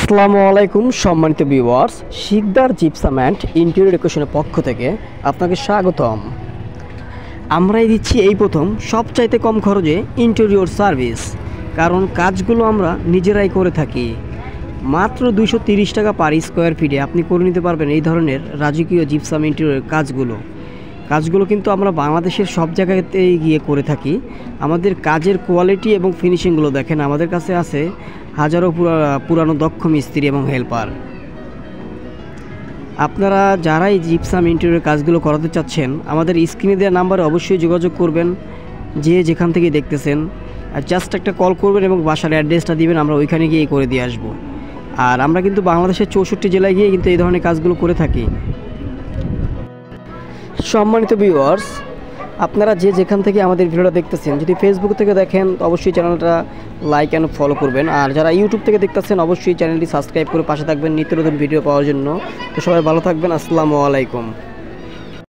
আসসালামু আলাইকুম সম্মানিত viewers, Sikder gypsum and interior ডেকোরেশনের পক্ষ থেকে আপনাকে স্বাগতম। আমরাই দিচ্ছি এই প্রথম সবচাইতে কম খরচে ইন্টেরিয়র সার্ভিস, কারণ কাজগুলো আমরা নিজেরাই করে থাকি। মাত্র 230 টাকা পার স্কোয়ার ফিটে আপনি করে নিতে পারবেন এই ধরনের রাজকীয় জিপসাম ইন্টেরিয়র কাজগুলো কিন্তু আমরা বাংলাদেশের সব জায়গাতেই গিয়ে করে থাকি। আমাদের কাজের কোয়ালিটি এবং ফিনিশিংগুলো দেখেন, আমাদের কাছে আছে হাজারো পুরানো দক্ষ মিস্ত্রি এবং হেল্পার। আপনারা যারাই জিপসাম ইন্টেরিয়র কাজগুলো করাতে চাচ্ছেন, আমাদের স্ক্রিনে দেওয়া নাম্বারে অবশ্যই যোগাযোগ করবেন। যে যেখান থেকে দেখতেছেন আর জাস্ট একটা কল করবেন এবং বাসার অ্যাড্রেসটা দিবেন, আমরা ওইখানে গিয়ে করে দিয়ে আসবো। আর আমরা কিন্তু বাংলাদেশের 64 জেলায় গিয়ে কিন্তু এই ধরনের কাজগুলো করে থাকি। সম্মানিত ভিউয়ার্স, আপনারা যে যেখান থেকে আমাদের ভিডিওটা দেখতেছেন, যদি ফেসবুক থেকে দেখেন অবশ্যই চ্যানেলটা লাইক অ্যান্ড ফলো করবেন, আর যারা ইউটিউব থেকে দেখতেছেন অবশ্যই চ্যানেলটি সাবস্ক্রাইব করে পাশে থাকবেন নিত্য নতুন ভিডিও পাওয়ার জন্য। তো সবাই ভালো থাকবেন, আসসালামু আলাইকুম।